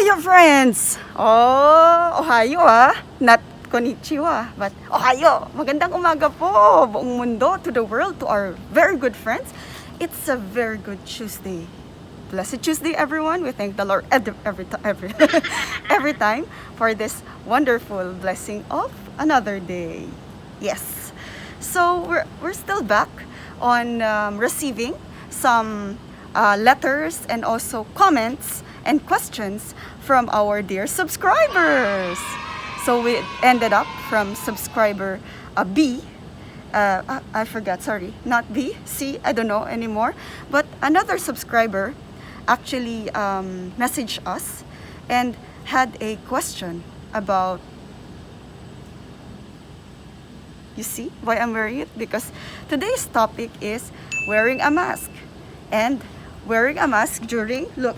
Ohio, friends! Oh, Ohio Not konnichiwa, but Ohio! Magandang umaga po, buong mundo, to the world, to our very good friends. It's a very good Tuesday. Blessed Tuesday, everyone. We thank the Lord every time for this wonderful blessing of another day. Yes. So we're still back on receiving some letters and also comments and questions from our dear subscribers. So we ended up from subscriber B. I forgot, sorry, not B, C, I don't know anymore. But another subscriber actually messaged us and had a question about, you see why I'm wearing it? Because today's topic is wearing a mask. And wearing a mask during, look,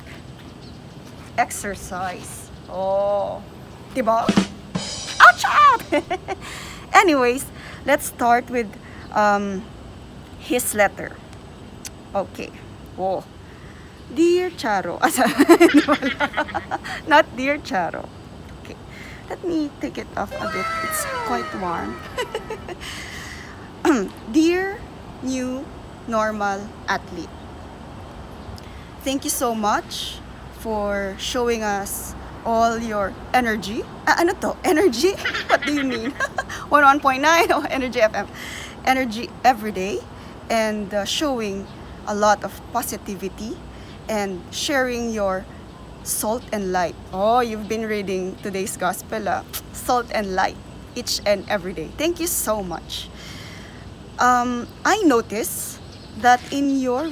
exercise. Oh, diba? Ouch! Out! Anyways, let's start with his letter. Okay. Oh. Dear Charo. Not Dear Charo. Okay. Let me take it off a bit. It's quite warm. Dear new normal athlete. Thank you so much for showing us all your energy. Ano to? Energy? What do you mean? 101.9 oh, Energy FM. Energy every day and showing a lot of positivity and sharing your salt and light. Oh, you've been reading today's gospel. Salt and light each and every day. Thank you so much. I noticed that in your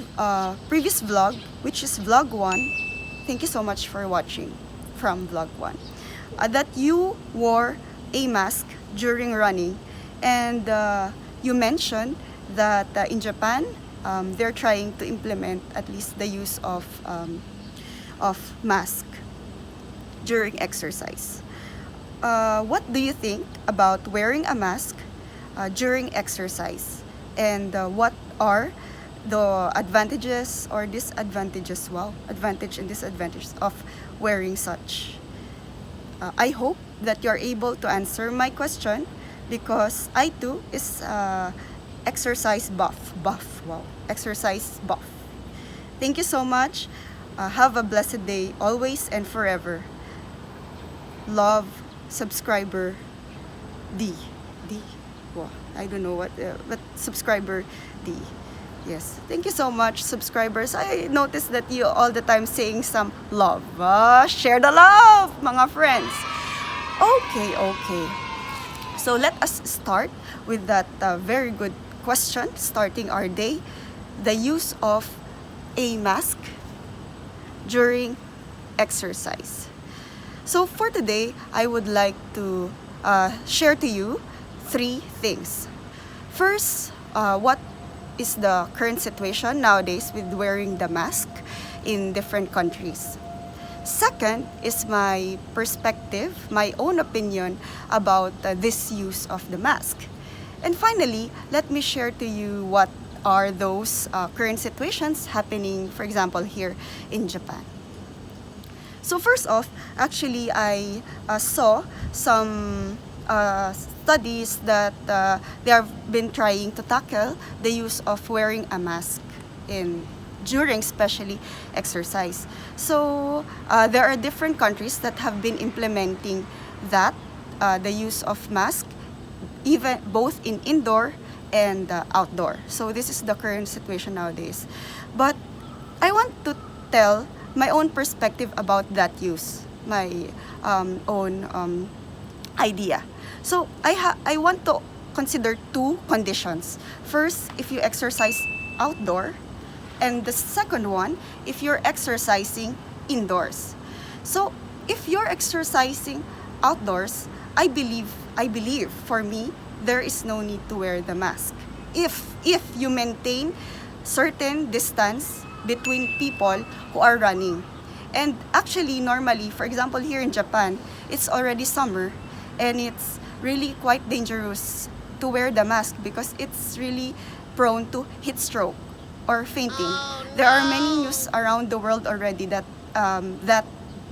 previous vlog, which is vlog 1, thank you so much for watching from vlog 1, that you wore a mask during running, and you mentioned that in Japan they're trying to implement at least the use of mask during exercise. What do you think about wearing a mask during exercise, and what are the advantages or disadvantages, advantage and disadvantages of wearing such? I hope that you're able to answer my question, because I too is exercise buff. Exercise buff. Thank you so much. Have a blessed day always and forever. Love, subscriber D. Wow, I don't know what, but subscriber D. Yes, thank you so much, subscribers. I noticed that you all the time saying some love. Share the love, mga friends. Okay. So let us start with that very good question, starting our day. The use of a mask during exercise. So for today, I would like to share to you 3 things. First, what is the current situation nowadays with wearing the mask in different countries. Second is my perspective, my own opinion about this use of the mask. And finally, let me share to you what are those current situations happening, for example, here in Japan. So first off, actually I saw some studies that they have been trying to tackle the use of wearing a mask during especially exercise. So there are different countries that have been implementing that, the use of mask, even both in indoor and outdoor. So this is the current situation nowadays. But I want to tell my own perspective about that use, my own idea. So I want to consider 2 conditions. First, if you exercise outdoor, and the second one, if you're exercising indoors. So if you're exercising outdoors, I believe for me, there is no need to wear the mask. If you maintain certain distance between people who are running. And actually, normally, for example, here in Japan, it's already summer, and it's really quite dangerous to wear the mask because it's really prone to heat stroke or fainting. There are many news around the world already that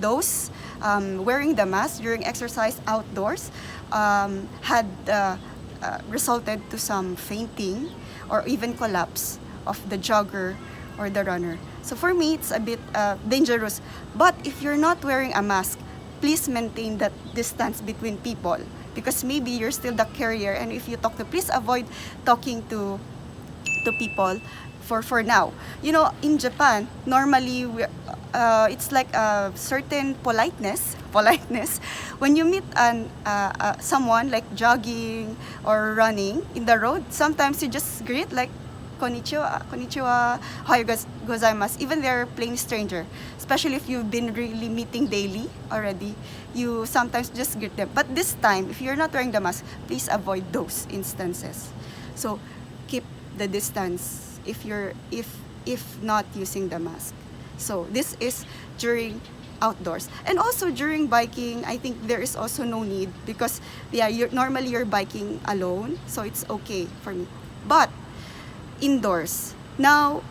those wearing the mask during exercise outdoors had resulted to some fainting or even collapse of the jogger or the runner. So for me, it's a bit dangerous. But if you're not wearing a mask, please maintain that distance between people, because maybe you're still the carrier, and if you talk to, please avoid talking to people for now. You know, in Japan, normally it's like a certain politeness when you meet someone like jogging or running in the road. Sometimes you just greet like konnichiwa, ohayo gozaimasu, even they're plain stranger. Especially if you've been really meeting daily already, you sometimes just greet them. But this time, if you're not wearing the mask, please avoid those instances. So keep the distance if not using the mask. So this is during outdoors. And also during biking, I think there is also no need, because normally you're biking alone, so it's okay for me. But indoors now,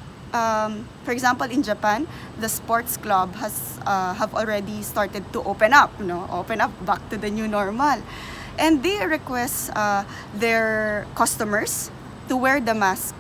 for example, in Japan, the sports club have already started to open up back to the new normal, and they request their customers to wear the mask,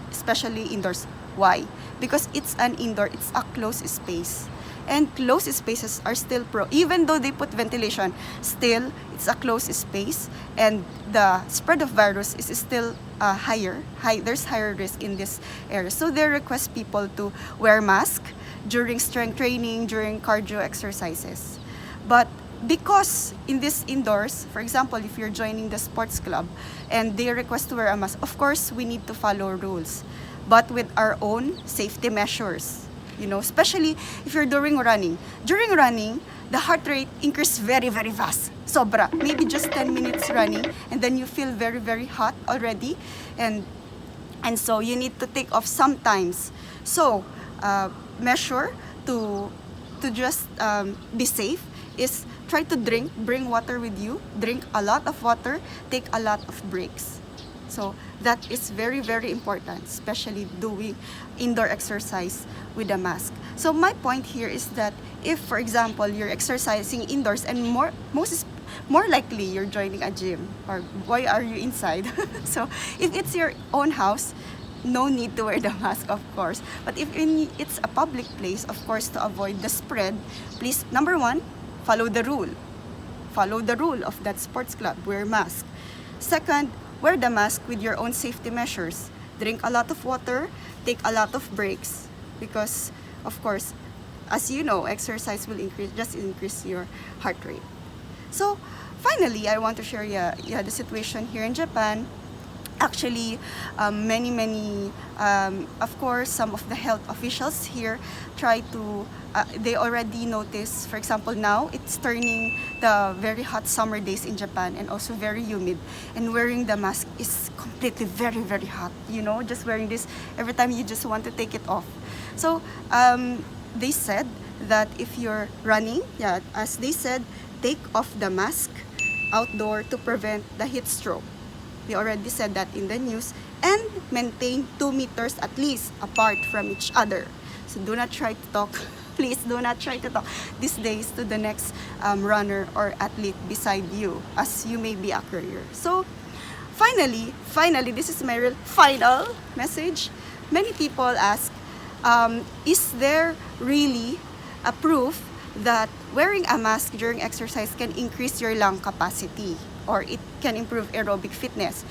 especially indoors. Why? Because it's an indoor, it's a closed space, and closed spaces are still even though they put ventilation, still it's a closed space, and the spread of virus is still there's higher risk in this area. So they request people to wear mask during strength training, during cardio exercises. But because in this indoors, for example, if you're joining the sports club and they request to wear a mask, of course we need to follow rules, but with our own safety measures. Especially if you're doing running. During running, the heart rate increases very, very fast. Sobra. Maybe just 10 minutes running, and then you feel very, very hot already. And so you need to take off sometimes. So, measure to just be safe is try to bring water with you, drink a lot of water, take a lot of breaks. So that is very, very important, especially doing indoor exercise with a mask. So my point here is that if, for example, you're exercising indoors, and more likely you're joining a gym, or why are you inside? So if it's your own house, no need to wear the mask, of course. But if it's a public place, of course, to avoid the spread, please, number one, follow the rule. Follow the rule of that sports club, wear mask. Second, wear the mask with your own safety measures. Drink a lot of water, take a lot of breaks, because, of course, as you know, exercise will increase your heart rate. So, finally, I want to share the situation here in Japan. Actually, many, of course, some of the health officials here try to, they already notice, for example, now it's turning the very hot summer days in Japan, and also very humid, and wearing the mask is completely very, very hot. Just wearing this, every time you just want to take it off. So, they said that if you're running, as they said, take off the mask outdoor to prevent the heat stroke. They already said that in the news, and maintain 2 meters at least apart from each other. So do not try to talk. Please do not try to talk these days to the next runner or athlete beside you, as you may be a courier. So finally, this is my real final message. Many people ask, is there really a proof that wearing a mask during exercise can increase your lung capacity, or it can improve aerobic fitness?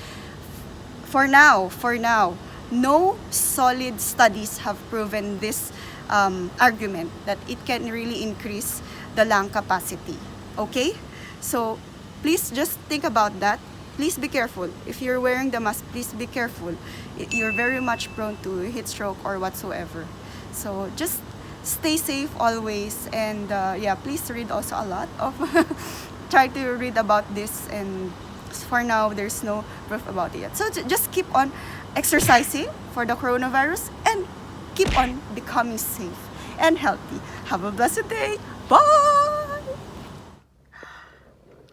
For now, no solid studies have proven this argument that it can really increase the lung capacity. Okay? So please just think about that. Please be careful. If you're wearing the mask, please be careful. You're very much prone to heat stroke or whatsoever. So just stay safe always, and please read also a lot of try to read about this, and for now there's no proof about it yet. So just keep on exercising for the coronavirus, and keep on becoming safe and healthy. Have a blessed day. Bye.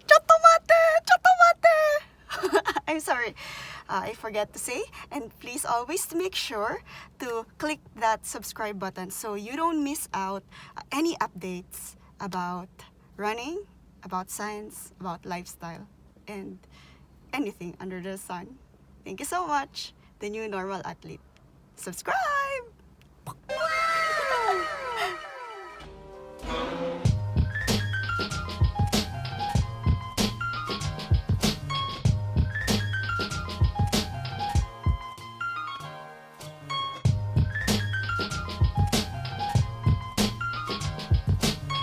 Chotomate. I'm sorry. I forget to say, and please always make sure to click that subscribe button so you don't miss out any updates about running, about science, about lifestyle, and anything under the sun. Thank you so much. The New Normal Athlete. Subscribe!